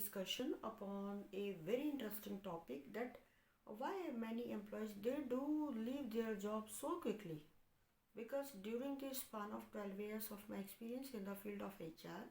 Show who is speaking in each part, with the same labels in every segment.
Speaker 1: discussion upon a very interesting topic that why many employees they do leave their job so quickly. Because during this span of 12 years of my experience in the field of HR,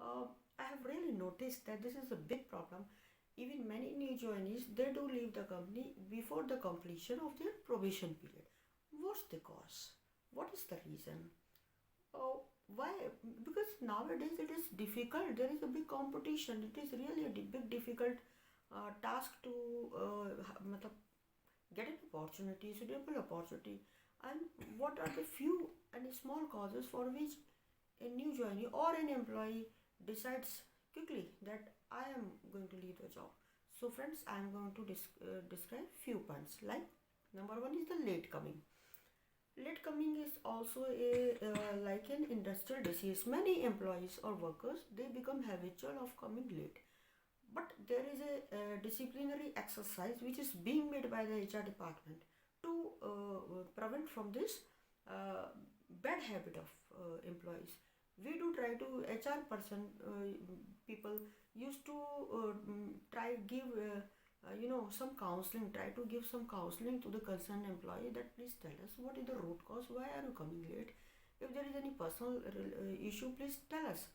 Speaker 1: I have really noticed that this is a big problem. Even many new joinees they do leave the company before the completion of their probation period. What's the cause? What is the reason? Oh, why? Because nowadays it is difficult. There is a big competition. It is really a big difficult task to matlab, get an opportunity, suitable opportunity. And what are the few and small causes for which a new joinee or an employee decides quickly that I am going to leave the job? So, friends, I am going to describe few points. Like number one is the late coming. Late coming is also a like an industrial disease. Many employees or workers they become habitual of coming late. But there is a disciplinary exercise which is being made by the HR department to prevent from this bad habit of employees. We do try to HR person people used to try give some counseling, try to give some counseling to the concerned employee that please tell us what is the root cause, why are you coming late, if there is any personal issue please tell us.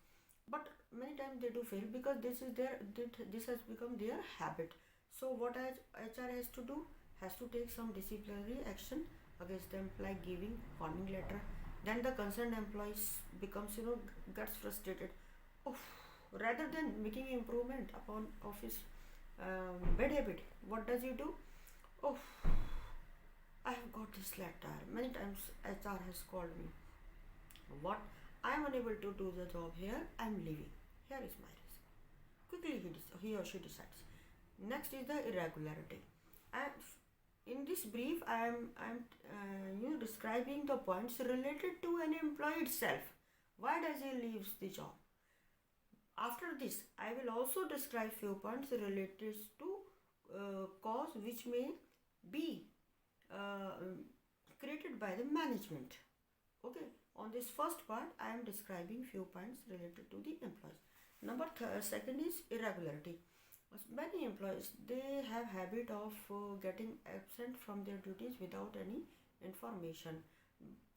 Speaker 1: But many times they do fail because this has become their habit. So what HR has to do, has to take some disciplinary action against them, like giving warning letter. Then the concerned employees becomes gets frustrated. Oh, rather than making improvement upon office bad habit, what does he do? Oh, I have got this letter. Many times HR has called me. What? I am unable to do the job here. I am leaving. Here is my reason. Quickly he or she decides. Next is the irregularity. And in this brief, I am describing the points related to an employee itself. Why does he leaves the job? After this, I will also describe few points related to cause which may be uh, created by the management. Okay, on this first part, I am describing few points related to the employees. Second is irregularity. Many employees they have habit of getting absent from their duties without any information.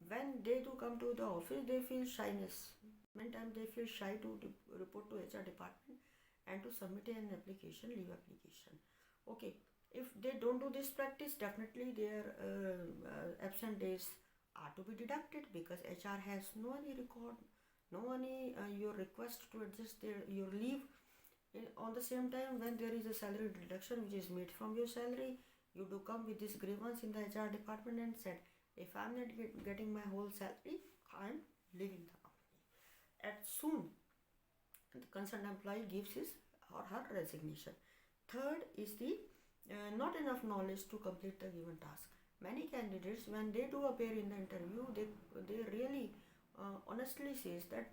Speaker 1: When they do come to the office, they feel shyness. Many times they feel shy to report to HR department and to submit an application, leave application. Okay, if they don't do this practice, definitely their absent days are to be deducted because HR has no any record, no any your request to adjust your leave. On the same time, when there is a salary deduction which is made from your salary, you do come with this grievance in the HR department and said, if I'm not getting my whole salary, I'm leaving the company. At soon, the concerned employee gives his or her resignation. Third is the not enough knowledge to complete the given task. Many candidates, when they do appear in the interview, they really honestly says that,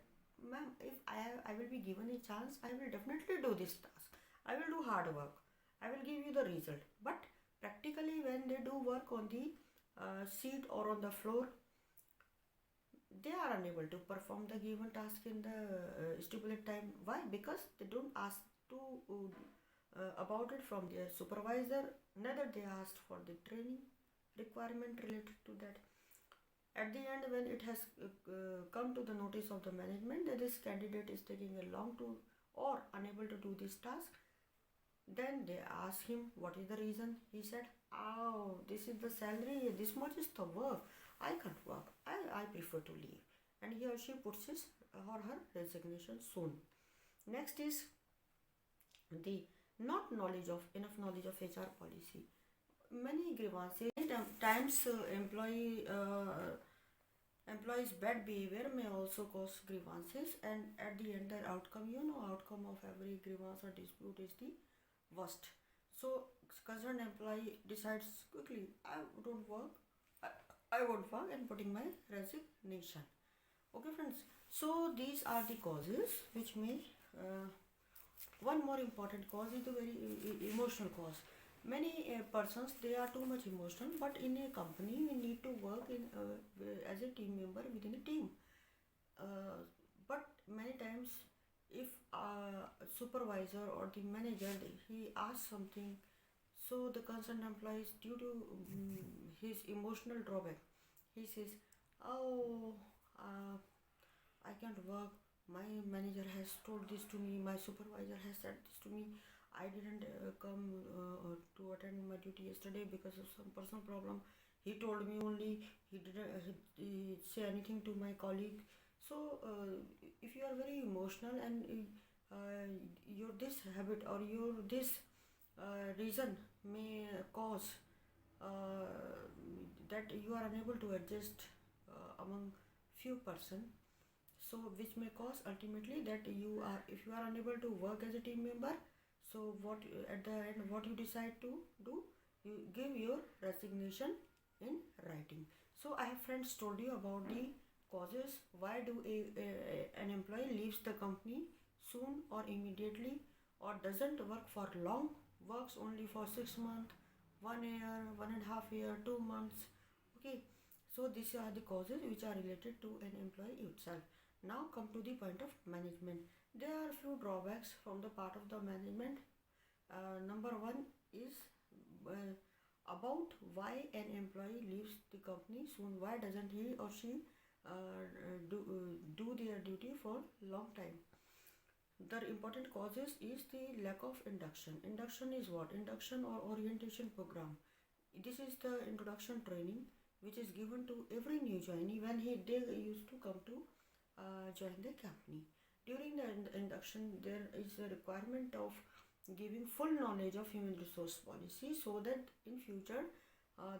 Speaker 1: ma'am, if I will be given a chance, I will definitely do this task. I will do hard work. I will give you the result. But practically, when they do work on the seat or on the floor, they are unable to perform the given task in the stipulated time. Why? Because they don't ask to about it from their supervisor, neither they asked for the training requirement related to that. At the end, when it has come to the notice of the management that this candidate is taking a long to or unable to do this task, then they ask him what is the reason. He said, oh, this is the salary, this much is the work, I can't work, I prefer to leave. And he or she puts his or her resignation soon. Next is the not knowledge of enough knowledge of HR policy. Many grievances times employees bad behavior may also cause grievances, and at the end the outcome of every grievance or dispute is the worst. So concerned employee decides quickly, I don't work, I, I won't work and putting my resignation. Okay, friends. So these are the causes which may. One more important cause is the very emotional cause. Many persons they are too much emotional, but in a company we need to work in as a team member within a team. But many times if a supervisor or the manager he asks something, so the concerned employee is due to his emotional drawback, he says, oh, uh, I can't work. My manager has told this to me. My supervisor has said this to me. I didn't come to attend my duty yesterday because of some personal problem. He told me only. He didn't say anything to my colleague. So, if you are very emotional and uh, your this habit or your this reason may cause uh, that you are unable to adjust among few person, so which may cause ultimately that you are, if you are unable to work as a team member, so what at the end what you decide to do, you give your resignation in writing. So I have friends told you about the causes why do an employee leaves the company soon or immediately, or doesn't work for long, works only for 6 months, 1 year, 1.5 year, 2 months. Okay, so these are the causes which are related to an employee itself. Now come to the point of management. There are few drawbacks from the part of the management. Number one is uh, about why an employee leaves the company soon. Why doesn't he or she do their duty for long time? The important causes is the lack of induction. Induction is what? Induction or orientation program. This is the introduction training which is given to every new joinee when they used to come to join the company. During the induction, there is a requirement of giving full knowledge of human resource policy so that in future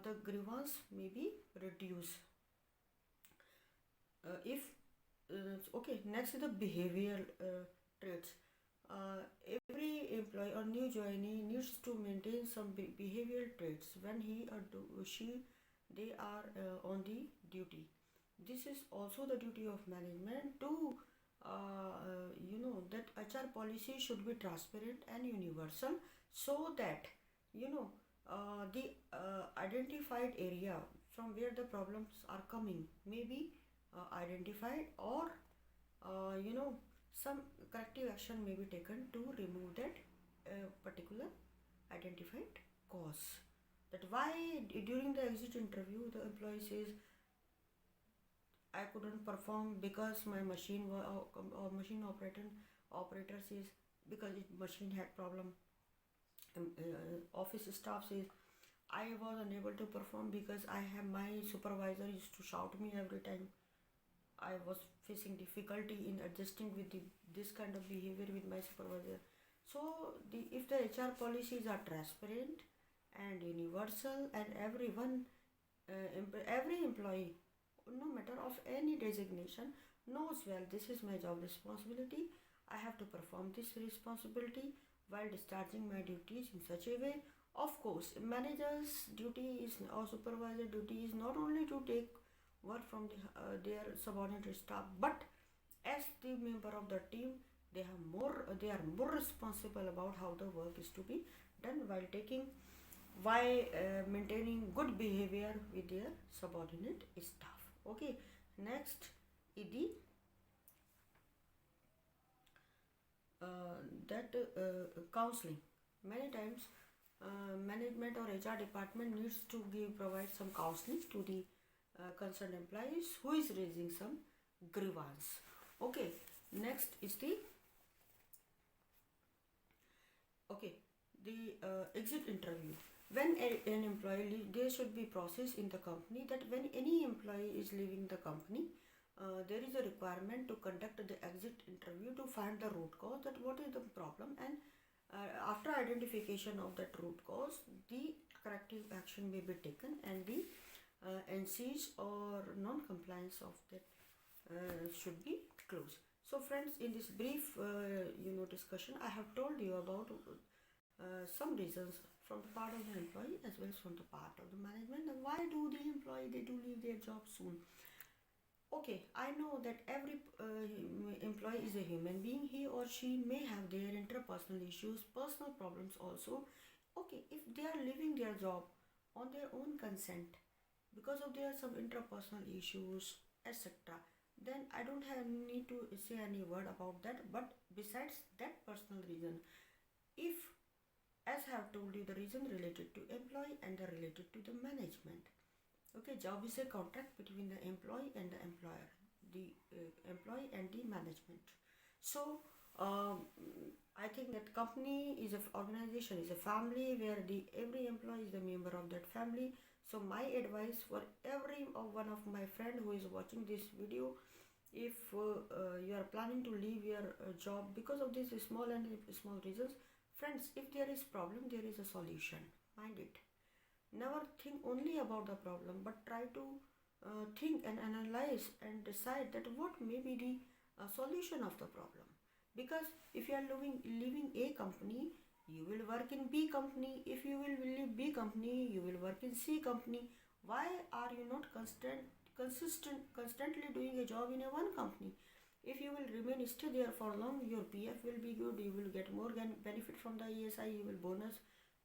Speaker 1: the grievance may be reduced. If Okay, next is the behavioral traits. uh, every employee or new joinee needs to maintain some behavioral traits when he or she they are on the duty. This is also the duty of management to that HR policy should be transparent and universal, so that the identified area from where the problems are coming may be identified, or some corrective action may be taken to remove that particular identified cause. That why during the exit interview the employee says, I couldn't perform because my machine or machine operator says because machine had problem. Office staff says I was unable to perform because I have my supervisor used to shout me every time. I was facing difficulty in adjusting with this kind of behavior with my supervisor. So if the HR policies are transparent and universal, and every employee, no matter of any designation, knows well this is my job responsibility. I have to perform this responsibility while discharging my duties in such a way. Of course, manager's duty is or supervisor duty is not only to take work from their subordinate staff, but as the member of the team, they are more responsible about how the work is to be done while maintaining good behavior with their subordinate staff. Okay, next ed that counseling. Many times management or HR department needs to provide some counseling to the concerned employees who is raising some grievance. Okay, next is the okay the exit interview. When an employee there should be process in the company that when any employee is leaving the company, there is a requirement to conduct the exit interview to find the root cause, that what is the problem, and after identification of that root cause, the corrective action may be taken and the NCs or non-compliance of that should be closed. So friends, in this brief discussion, I have told you about some reasons from the part of the employee as well as from the part of the management, and why do the employee they do leave their job soon. Okay, I know that every employee is a human being. He or she may have their interpersonal issues, personal problems also. Okay, if they are leaving their job on their own consent because of their some interpersonal issues, etc., then I don't have need to say any word about that. But besides that personal reason, if, as I have told you, the reason related to employee and the related to the management. Okay, job is a contract between the employee and the employer, the employee and the management. So um, I think that company is a organization, is a family where the every employee is a member of that family. So my advice for every one of my friend who is watching this video, if you are planning to leave your job because of these small and small reasons, friends, if there is problem, there is a solution. Mind it. Never think only about the problem, but try to think and analyze and decide that what may be the solution of the problem. Because if you are leaving A company, you will work in B company. If you will leave B company, you will work in C company. Why are you not constantly doing a job in a one company? If you will remain stay there for long, your PF will be good. You will get more benefit from the ESI. You will bonus.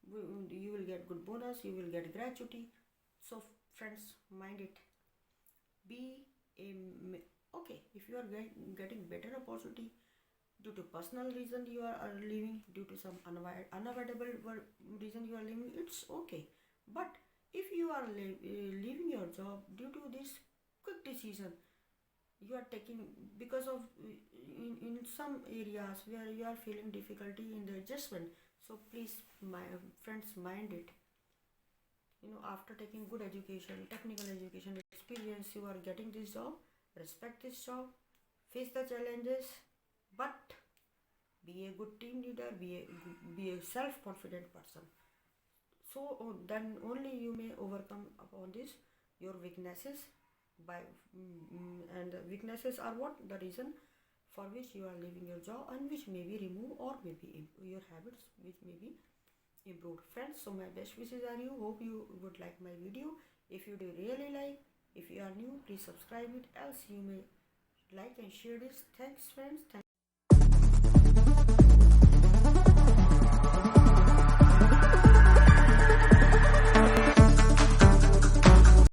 Speaker 1: You will get good bonus. You will get gratuity. So friends, mind it. Be a okay. If you are getting better opportunity due to personal reason you are leaving, due to some unavoidable reason you are leaving, it's okay. But if you are leaving your job due to this quick decision you are taking because of in some areas where you are feeling difficulty in the adjustment, so please my friends, mind it. After taking good education, technical education experience, you are getting this job, respect this job, face the challenges, but be a good team leader, be a self-confident person. So then only you may overcome upon this your weaknesses by and weaknesses are what the reason for which you are leaving your job, and which may be removed or maybe your habits which may be improved. Friends, so my best wishes are you. Hope you would like my video. If you do really like, if you are new, please subscribe it, else you may like and share this. Thanks friends. Thanks.